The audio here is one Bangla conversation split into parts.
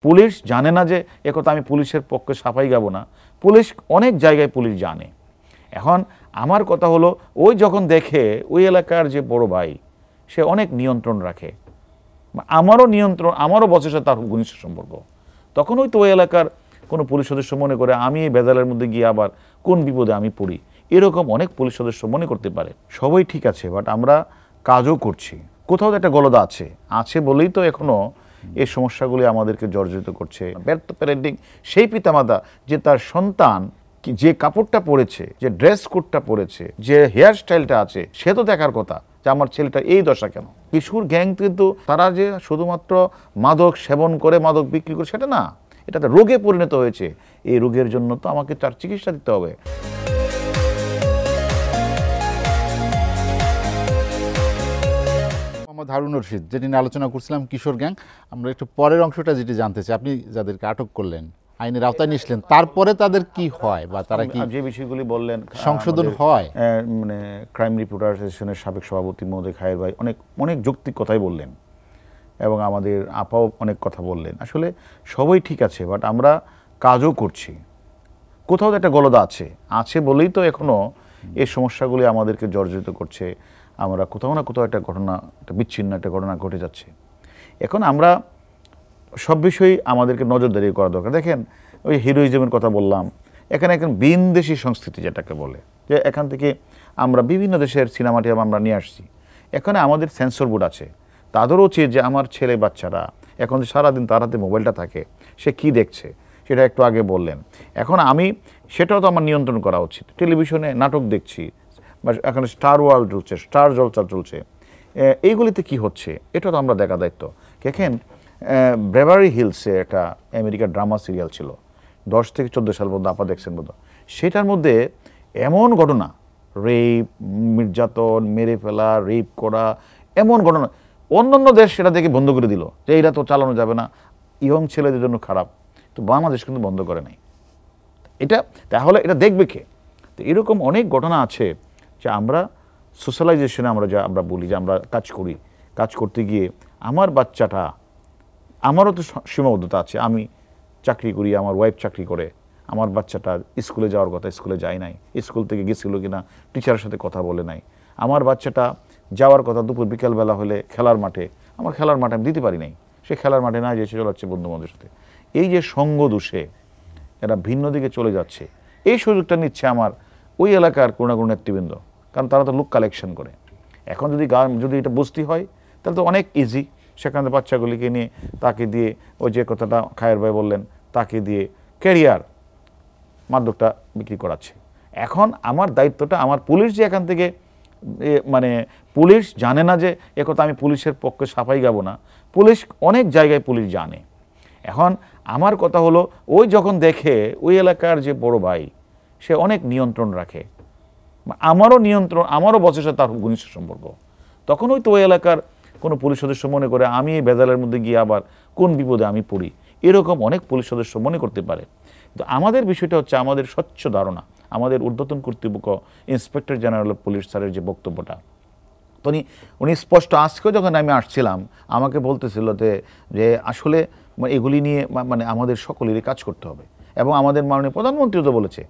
পুলিশ জানে না যে একথা আমি পুলিশের পক্ষে সাফাই গাবো না, পুলিশ অনেক জায়গায় পুলিশ জানে। এখন আমার কথা হলো, ওই যখন দেখে ওই এলাকার যে বড় ভাই সে অনেক নিয়ন্ত্রণ রাখে, আমারও বসের সাথে তার ঘনিষ্ঠ সম্পর্ক, তখন ওই তো ওই এলাকার কোনো পুলিশ সদস্য মনে করে আমি এই ভেজালের মধ্যে গিয়ে আবার কোন বিপদে আমি পড়ি, এরকম অনেক পুলিশ সদস্য মনে করতে পারে। সবই ঠিক আছে, বাট আমরা কাজও করছি, কোথাও তো একটা গলদা আছে বলেই তো এখনো এই সমস্যাগুলি আমাদেরকে জর্জরিত করছে। ব্যর্থ প্যারেন্টিং সেই পিতামাতা যে তার সন্তান যে কাপড়টা পরেছে, যে ড্রেস কোডটা পরেছে, যে হেয়ার স্টাইলটা আছে, সে তো দেখার কথা যে আমার ছেলেটা এই দশা কেন। কিশোর গ্যাং কিন্তু তারা যে শুধুমাত্র মাদক সেবন করে মাদক বিক্রি করে সেটা না, এটা তো রোগে পরিণত হয়েছে। এই রোগের জন্য তো আমাকে তার চিকিৎসা দিতে হবে। মোহাম্মদ হারুন রশিদ, যেটি নিয়ে আলোচনা করছিলাম কিশোর গ্যাং, আমরা একটু পরের অংশটা যেটি জানতে চাই, আপনি যাদেরকে আটক করলেন, আইনের আওতায় নিয়েছিলেন, তারপরে তাদের কি হয় বা তারা কি যে বিষয়গুলি বললেন সংশোধন হয়? মানে ক্রাইম রিপোর্টার অ্যাসোসিয়েশনের সাবেক সভাপতি মহোদয় খায়ের ভাই অনেক যৌক্তিক কথাই বললেন এবং আমাদের আপাও অনেক কথা বললেন। আসলে সবই ঠিক আছে, বাট আমরা কাজও করছি, কোথাও তো একটা গলদা আছে বলেই তো এখনো এই সমস্যাগুলি আমাদেরকে জর্জরিত করছে। আমরা কোথাও না কোথাও একটা বিচ্ছিন্ন একটা ঘটনা ঘটে যাচ্ছে। এখন আমরা সব বিষয়েই আমাদেরকে নজরদারি করা দরকার। দেখেন, ওই হিরোইজমের কথা বললাম, এখানে এখন বিনদেশি সংস্কৃতি যেটাকে বলে, যে এখান থেকে আমরা বিভিন্ন দেশের সিনেমাটি আমরা নিয়ে আসছি। এখানে আমাদের সেন্সর বোর্ড আছে, তাদেরও উচিত যে আমার ছেলে বাচ্চারা এখন সারাদিন তার হাতে মোবাইলটা থাকে, সে কি দেখছে সেটা একটু আগে বললেন। এখন সেটাও তো আমার নিয়ন্ত্রণ করা উচিত। টেলিভিশনে নাটক দেখছি, বা এখন স্টার ওয়ার্ল্ড চলছে, স্টার জলসা চলছে, এইগুলিতে কি হচ্ছে এটা তো আমরা দেখা দায়িত্ব। দেখেন, বেভারলি হিলসে একটা আমেরিকার ড্রামা সিরিয়াল ছিল, 10 থেকে 14 সাল পর্যন্ত আপা দেখছেন বোধ। সেটার মধ্যে এমন ঘটনা, রেপ, নির্যাতন, মেরে ফেলা, রেপ করা, এমন ঘটনা, অন্যান্য দেশ সেটা দেখে বন্ধ করে দিল যে এইটা তো চালানো যাবে না, ইয়ং ছেলেদের জন্য খারাপ। তো বাংলাদেশ কিন্তু বন্ধ করে নাই এটা, তাহলে এটা দেখবে কে? তো এরকম অনেক ঘটনা আছে যে আমরা সোশ্যালাইজেশনে আমরা বলি যে আমরা কাজ করতে গিয়ে আমার বাচ্চাটা, আমারও তো সীমাবদ্ধতা আছে। আমি চাকরি করি, আমার ওয়াইফ চাকরি করে, আমার বাচ্চাটা স্কুলে যাওয়ার কথা, স্কুলে যায় নাই, স্কুল থেকে গেছিল কিনা টিচারের সাথে কথা বলে নাই, আমার বাচ্চাটা যাওয়ার কথা দুপুর বিকালবেলা হলে খেলার মাঠে, আমার খেলার মাঠে আমি দিতে পারি নাই, সে খেলার মাঠে না যেয়ে চলে যাচ্ছে বন্ধু বান্ধবের সাথে। এই যে সঙ্গ দোষে এরা ভিন্ন দিকে চলে যাচ্ছে, এই সুযোগটা নিচ্ছে আমার ওই এলাকার কোনো না কোনো নেতৃবৃন্দ, কারণ তারা তো লোক কালেকশন করে। এখন যদি এটা বুঝতে হয় তাহলে তো অনেক ইজি, সেখানে বাচ্চাগুলিকে নিয়ে তাকে দিয়ে ওই যে কথাটা খায়ের ভাই বললেন, তাকে দিয়ে ক্যারিয়ার মাদকটা বিক্রি করাচ্ছে। এখন আমার দায়িত্বটা, আমার পুলিশ যে এখান থেকে মানে পুলিশ জানে না যে একথা আমি পুলিশের পক্ষে সাফাই গাবো না, পুলিশ অনেক জায়গায় পুলিশ জানে। এখন আমার কথা হলো, ওই যখন দেখে ওই এলাকার যে বড় ভাই সে অনেক নিয়ন্ত্রণ রাখে, আমারও বসের সাথে তার ঘনিষ্ঠ সম্পর্ক, তখন ওই তো ওই এলাকার কোনো পুলিশ সদস্য মনে করে আমি এই ভেজালের মধ্যে গিয়ে আবার কোন বিপদে আমি পড়ি, এরকম অনেক পুলিশ সদস্য মনে করতে পারে। তো আমাদের বিষয়টা হচ্ছে আমাদের স্বচ্ছ ধারণা, আমাদের ঊর্ধ্বতন কর্তৃপক্ষ ইন্সপেক্টর জেনারেল অফ পুলিশ স্যারের যে বক্তব্যটা, তো উনি স্পষ্ট, আজকেও যখন আমি আসছিলাম আমাকে বলতেছিল যে আসলে এগুলি নিয়ে মানে আমাদের সকলেরই কাজ করতে হবে, এবং আমাদের মাননীয় প্রধানমন্ত্রীও তো বলেছে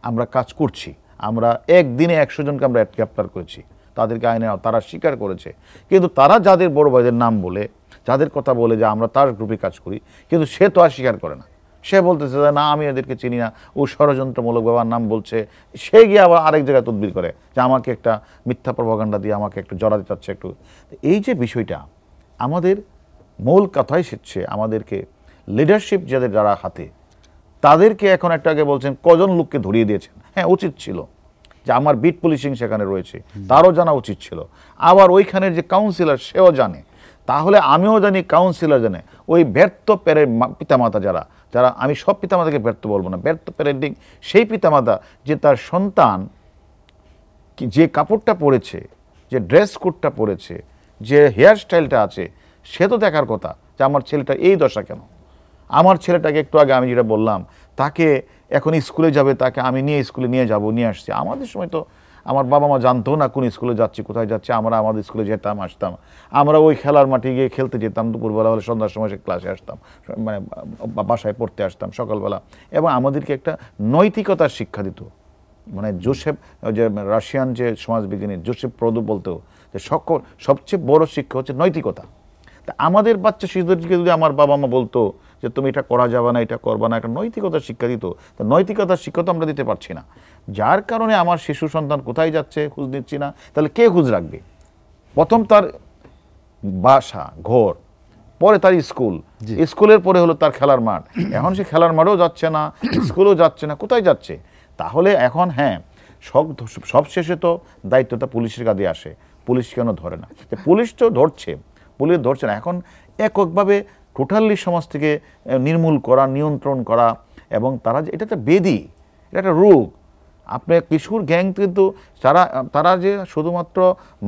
আমরা কাজ করছি। আমরা একদিনে 100 জনকে আমরা গ্রেপ্তার করেছি, তাদেরকে আইনে তারা স্বীকার করেছে। কিন্তু তারা যাদের বড় ভাইদের নাম বলে, যাদের কথা বলে যে আমরা তার গ্রুপে কাজ করি, কিন্তু সে তো আর স্বীকার করে না। সে বলতেছে যে না, আমি এদেরকে চিনি না, ও ষড়যন্ত্রমূলক বাবার নাম বলছে। সে গিয়ে আবার আরেক জায়গায় তদবির করে যে আমাকে একটা মিথ্যা প্রপাগান্ডা দিয়ে আমাকে একটু জড়াতে চাচ্ছে একটু। এই যে বিষয়টা, আমাদের মূল কথাই শিখছে আমাদেরকে লিডারশিপ যারা হাতে, তাদেরকে এখন একটা আগে বলছেন কজন লোককে ধরিয়ে দিয়েছেন। হ্যাঁ, উচিত ছিল যে আমার বিট পুলিশিং সেখানে রয়েছে, তারও জানা উচিত ছিল। আবার ওইখানের যে কাউন্সিলর সেও জানে, তাহলে আমিও জানি, কাউন্সিলর জানে। ওই ব্যর্থ পিতামাতা যারা আমি সব পিতামাতাকে ব্যর্থ বলবো না, ব্যর্থ প্যারেন্টিং সেই পিতামাতা যে তার সন্তান যে কাপড়টা পরেছে, যে ড্রেস কোডটা পরেছে, যে হেয়ার স্টাইলটা আছে, সে তো দেখার কথা যে আমার ছেলেটা এই দশা কেন। আমার ছেলেটাকে একটু আগে আমি যেটা বললাম, তাকে এখন স্কুলে যাবে, তাকে আমি স্কুলে নিয়ে আসছি। আমাদের সময় তো আমার বাবা মা জানতো না কোন স্কুলে যাচ্ছি, কোথায় যাচ্ছি। আমরা আমাদের স্কুলে যেতাম, আসতাম, আমরা ওই খেলার মাঠে গিয়ে খেলতে যেতাম, দুপুরবেলা হলে সন্ধ্যার সময় ক্লাসে আসতাম, মানে বাসায় পড়তে আসতাম সকালবেলা। এবং আমাদেরকে একটা নৈতিকতার শিক্ষা দিত। মানে জোসেফ, যে রাশিয়ান যে সমাজবিজ্ঞানী জোসেফ প্রদু বলতো যে সবচেয়ে বড় শিক্ষা হচ্ছে নৈতিকতা। তা আমাদের বাচ্চা শিশুদেরকে যদি আমার বাবা মা বলতো যে তুমি এটা করা যাবে না, এটা করবা না, একটা নৈতিকতার শিক্ষা দিত, তো নৈতিকতার শিক্ষা তো আমরা দিতে পারছি না। যার কারণে আমার শিশু সন্তান কোথায় যাচ্ছে খোঁজ নিচ্ছি না। তাহলে কে খোঁজ রাখবে? প্রথম তার বাসা ঘর, পরে তার স্কুল, স্কুলের পরে হলো তার খেলার মাঠ। এখন সে খেলার মাঠেও যাচ্ছে না, স্কুলেও যাচ্ছে না, কোথায় যাচ্ছে? তাহলে এখন হ্যাঁ, সবশেষে তো দায়িত্বটা পুলিশের কাঁধে আসে। পুলিশ কেন ধরে না? পুলিশ তো ধরছে, পুলিশ ধরছে না। এখন এককভাবে টোটালি সমাজ থেকে নির্মূল করা, নিয়ন্ত্রণ করা, এবং তারা যে এটা একটা বেদি, এটা একটা রোগ। আপনার কিশোর গ্যাং কিন্তু তারা যে শুধুমাত্র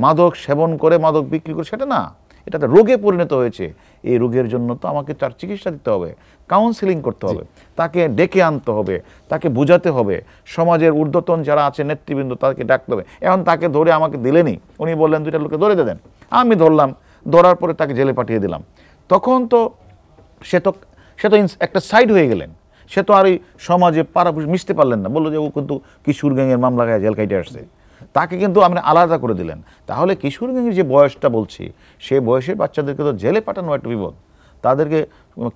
মাদক সেবন করে, মাদক বিক্রি করে সেটা না, এটা একটা রোগে পরিণত হয়েছে। এই রোগের জন্য তো আমাকে তার চিকিৎসা দিতে হবে, কাউন্সিলিং করতে হবে, তাকে ডেকে আনতে হবে, তাকে বোঝাতে হবে। সমাজের ঊর্ধ্বতন যারা আছে নেতৃবৃন্দ, তাকে ডাকতে হবে। এখন তাকে ধরে আমাকে দিলেনি, উনি বললেন 2টা লোকে ধরে দেন, আমি ধরলাম, ধরার পরে তাকে জেলে পাঠিয়ে দিলাম। তখন তো সে তো একটা সাইড হয়ে গেলেন। সে তো আর এই সমাজে পাড়াপুষি মিশতে পারলেন না, বললো যে ও কিন্তু কিশোর গ্যাংয়ের মামলা গায়ে জেল কাইটে আসছে। তাকে কিন্তু আপনি আলাদা করে দিলেন। তাহলে কিশোর গ্যাংয়ের যে বয়সটা বলছি, সেই বয়সের বাচ্চাদেরকে তো জেলে পাঠানো একটা বিপদ। তাদেরকে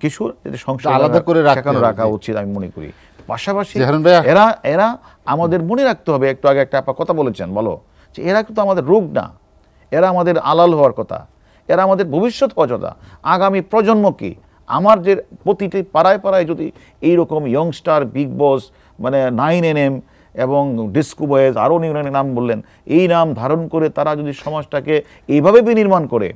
কিশোর সংসার আলাদা করে রাখা উচিত আমি মনে করি। পাশাপাশি এরা আমাদের মনে রাখতে হবে, একটু আগে একটা আপা কথা বলেছেন, বলো যে এরা কিন্তু আমাদের রোগ না, এরা আমাদের আলাল হওয়ার কথা, এরা আমাদের ভবিষ্যৎ হওয়ার কথা, আগামী প্রজন্ম কি। আমার যে প্রতিটি পাড়ায় পাড়ায় যদি এইরকম ইয়ংস্টার, বিগ বস, মানে 9NM এবং ডিস্কো বয়েজ, আরও নিউনের নাম বললেন, এই নাম ধারণ করে তারা যদি সমাজটাকে এইভাবে বিনির্মাণ করে,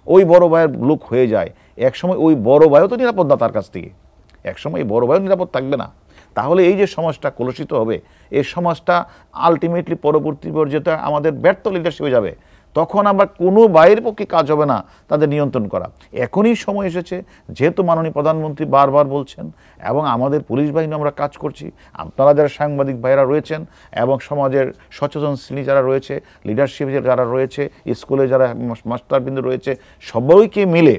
ওই বড় ভাইয়ের লোক হয়ে যায়, একসময় ওই বড় ভাইও তো নিরাপদ না তার কাছ থেকে, একসময় এই বড় ভাইও নিরাপদ থাকবে না। তাহলে এই যে সমাজটা কলুষিত হবে, এই সমাজটা আলটিমেটলি পরবর্তী পর্যায়ে আমাদের ব্যর্থ লিডারশিপ হয়ে যাবে। তখন আমরা কোনো বাইরের পক্ষে কাজ হবে না তাদের নিয়ন্ত্রণ করা। এখনই সময় এসেছে, যেহেতু মাননীয় প্রধানমন্ত্রী বারবার বলছেন, এবং আমাদের পুলিশ বাহিনী আমরা কাজ করছি, আপনারা যারা সাংবাদিক ভাইরা রয়েছেন এবং সমাজের সচেতন শ্রেণী যারা রয়েছে, লিডারশিপ যারা রয়েছে, স্কুলে যারা মাস্টারবৃন্দ রয়েছে, সবাইকে মিলে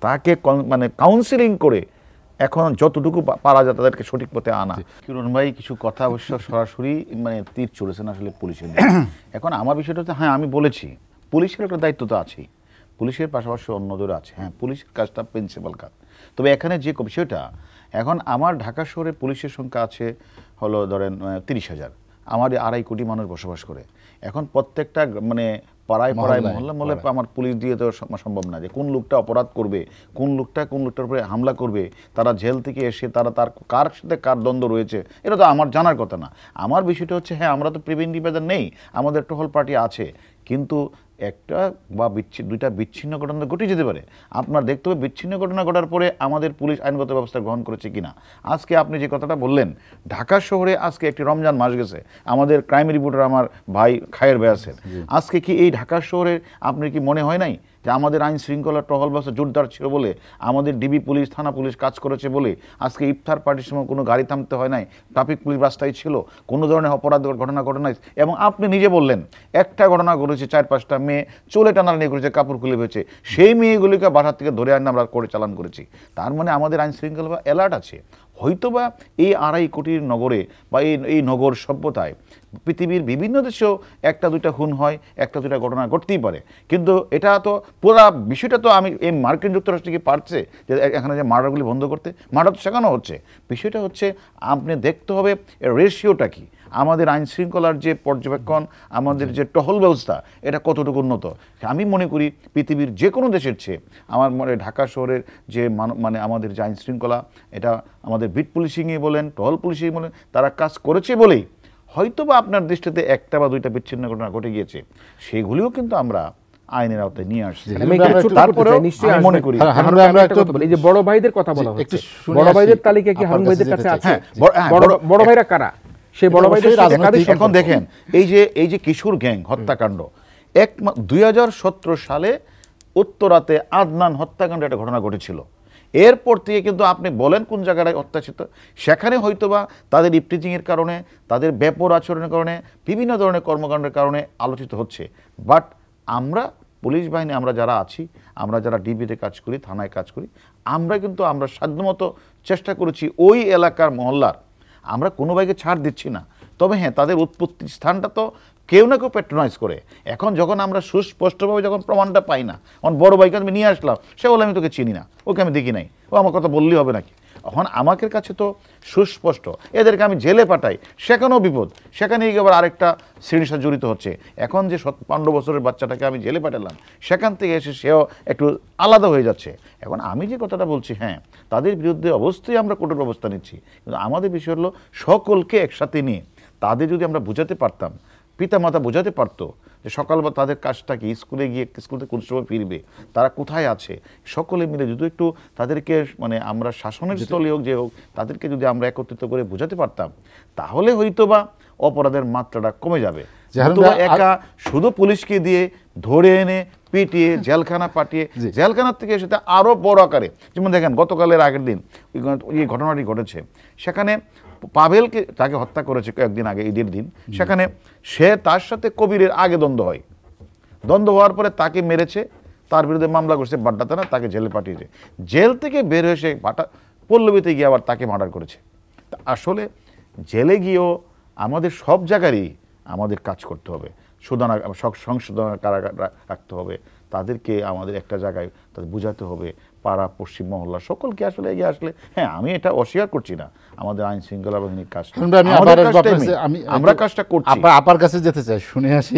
তাকে মানে কাউন্সিলিং করে এখন যতটুকু পারা যায় তাদেরকে সঠিক পথে আনা। কিরণ ভাই কিছু কথা অবশ্য সরাসরি মানে তীর চলেছেন আসলে পুলিশের। এখন আমার বিষয়টা হচ্ছে, হ্যাঁ আমি বলেছি পুলিশের একটা দায়িত্ব তো আছেই, পুলিশের পাশাপাশি অন্যদের আছে। হ্যাঁ, পুলিশের কাজটা প্রিন্সিপাল কাজ। তবে এখানে যে বিষয়টা, এখন আমার ঢাকা শহরে পুলিশের সংখ্যা আছে হলো ধরেন 30,000, আমার 2.5 কোটি মানুষ বসবাস করে। এখন প্রত্যেকটা মানে পাড়ায় পাড়ায় মহল্লা আমার পুলিশ দিয়ে তো সম্ভব না যে কোন লোকটা অপরাধ করবে, কোন লোকটার উপরে হামলা করবে, তারা জেল থেকে এসে তার কার সাথে কার দ্বন্দ্ব রয়েছে, এটা তো আমার জানার কথা না। আমার বিষয়টা হচ্ছে, হ্যাঁ আমরা তো প্রিভেন্টিভ মেজার নেই, আমাদের টহল পার্টি আছে, কিন্তু একটা বা দুইটা বিচ্ছিন্ন ঘটনা ঘটে যেতে পারে। আপনার দেখতে হবে বিচ্ছিন্ন ঘটনা ঘটার পরে আমাদের পুলিশ আইনগত ব্যবস্থা গ্রহণ করেছে কিনা। আজকে আপনি যে কথাটা বললেন, ঢাকা শহরে আজকে একটি রমজান মাস গেছে, আমাদের ক্রাইম রিপোর্টার আমার ভাই খায়ের ভাই আছেন, আজকে কি এই ঢাকা শহরে আপনার কি মনে হয় নাই যে আমাদের আইন শৃঙ্খলা টহল ব্যবস্থা জোরদার ছিল বলে, আমাদের ডিবি পুলিশ, থানা পুলিশ কাজ করেছে বলে আজকে ইফতার পার্টির সময় কোনো গাড়ি থামতে হয় নাই, ট্রাফিক পুলিশ রাস্তায় ছিল, কোনো ধরনের অপরাধ ঘটনা ঘটে নাই। এবং আপনি নিজে বললেন একটা ঘটনা ঘটেছে, 4-5টা মেয়ে চুলে টানাটানি করেছে, কাপড় খুলে হয়েছে, সেই মেয়েগুলিকে বাসার থেকে ধরে আনে আমরা করে চালান করেছি। তার মানে আমাদের আইন শৃঙ্খলা অ্যালার্ট আছে। হয়তোবা এই 2.5 কোটির নগরে বা এই নগর সভ্যতায় পৃথিবীর বিভিন্ন দেশেও 1-2টা খুন হয়, 1-2টা ঘটনা ঘটতেই পারে, কিন্তু এটা তো পুরো বিষয়টা তো আমি এই মার্কিন যুক্তরাষ্ট্র কি পারছে যে এখানে যে মার্ডারগুলি বন্ধ করতে? মার্ডার তো শেখানো হচ্ছে। বিষয়টা হচ্ছে আপনি দেখতে হবে রেশিওটা কি, আমাদের আইন শৃঙ্খলার যে পর্যবেক্ষণ, আমাদের যে টহল ব্যবস্থা, এটা কতটুকু উন্নত। আমি মনে করি পৃথিবীর যে কোনো দেশের চেয়ে আমার মনে ঢাকা শহরের যে মানে আমাদের যে আইন শৃঙ্খলা, এটা আমাদের বিট পুলিশিংয়ে বলেন, টহল পুলিশিং বলেন, তারা কাজ করেছে বলেই হয়তোবা আপনার দৃষ্টিতে 1টা বা 2টা বিচ্ছিন্ন ঘটনা ঘটে গিয়েছে, সেগুলিও কিন্তু আমরা আইনের আওতায় নিয়ে আসছি। তারপরেও আমি মনে করি এই যে বড় ভাইদের কথা বলা হচ্ছে, বড় ভাইদের তালিকা কি হারুন ভাইদের কাছে আছে? বড় ভাইরা কারা? সেই বড় ভাইদের এখন দেখেন, এই যে কিশোর গ্যাং হত্যাকাণ্ড, 2017 সালে উত্তরাতে আদনান হত্যাকাণ্ড একটা ঘটনা ঘটেছিল। এরপর থেকে কিন্তু আপনি বলেন কোন জায়গায় অত্যাচারিত, সেখানে হয়তোবা তাদের ইফটিজিংয়ের কারণে, তাদের ব্যাপক আচরণের কারণে, বিভিন্ন ধরনের কর্মকাণ্ডের কারণে আলোচিত হচ্ছে। বাট আমরা পুলিশ বাহিনী, আমরা যারা আছি, আমরা যারা ডিবিতে কাজ করি, থানায় কাজ করি, আমরা কিন্তু আমরা সাধ্যমতো চেষ্টা করেছি ওই এলাকার মহল্লার, আমরা কোনো ভাইকে ছাড় দিচ্ছি না। তবে হ্যাঁ, তাদের উৎপত্তি স্থানটা তো কেউ না কেউ প্যাট্রোনাইজ করে। এখন যখন আমরা সুস্পষ্টভাবে যখন প্রমাণটা পাই না, এখন বড় ভাইকে আমি নিয়ে আসলাম, সে বলে আমি তোকে চিনি না, ওকে আমি দেখি নাই, ও আমার কথা বললেই হবে নাকি? এখন আমাদের কাছে তো সুস্পষ্ট, এদেরকে আমি জেলে পাঠাই, সেখানেও বিপদ, সেখানে গিয়ে আবার আরেকটা শ্রেণীর সাথে জড়িত হচ্ছে। এখন যে 15 বছরের বাচ্চাটাকে আমি জেলে পাঠালাম, সেখান থেকে এসে সেও একটু আলাদা হয়ে যাচ্ছে। এখন আমি যে কথাটা বলছি, হ্যাঁ, তাদের বিরুদ্ধে অবশ্যই আমরা কঠোর ব্যবস্থা নিচ্ছি, কিন্তু আমাদের বিষয় হলো সকলকে একসাথে নিয়ে তাদের যদি আমরা বোঝাতে পারতাম, পিতামাতা বোঝাতে পারতো যে সকালবেলা তাদের কাজটা কি, স্কুলে গিয়ে স্কুল থেকে কোন সময় ফিরবে, তারা কোথায় আছে, সকলে মিলে যদি একটু তাদেরকে মানে আমরা শাসনের স্থলে হোক যে হোক, তাদেরকে যদি আমরা একত্রিত করে বোঝাতে পারতাম, তাহলে হয়তোবা অপরাধের মাত্রাটা কমে যাবে। একা শুধু পুলিশকে দিয়ে ধরে এনে পিটিয়ে জেলখানা পাঠিয়ে, জেলখানার থেকে সেটা আরও বড় আকারে, যেমন দেখেন গতকালের আগের দিন এই ঘটনাটি ঘটেছে, সেখানে পাভেলকে তাকে হত্যা করেছে কয়েকদিন আগে, ঈদের দিন, সেখানে সে তার সাথে কবিরের আগে দ্বন্দ্ব হয়, দ্বন্দ্ব হওয়ার পরে তাকে মেরেছে, তার বিরুদ্ধে মামলা করছে বাড্ডা থানা, তাকে জেলে পাঠিয়েছে, জেল থেকে বের হয়ে সে পল্লবীতে গিয়ে আবার তাকে মার্ডার করেছে। তা আসলে জেলে গিয়েও আমাদের সব জায়গারই আমাদের কাজ করতে হবে, সংশোধনার কারাগার রাখতে হবে, তাদেরকে আমাদের একটা জায়গায় তাদের বোঝাতে হবে, পাড়া পশ্চিম মহল্লা সকলকে আসলে এগিয়ে আসলে, হ্যাঁ, আমি এটা অস্বীকার করছি না, আমাদের আইন শৃঙ্খলা বাহিনীর কাজ, আমরা কাজটা করছি। আপার কাছে যেতে চাই, শুনে আসি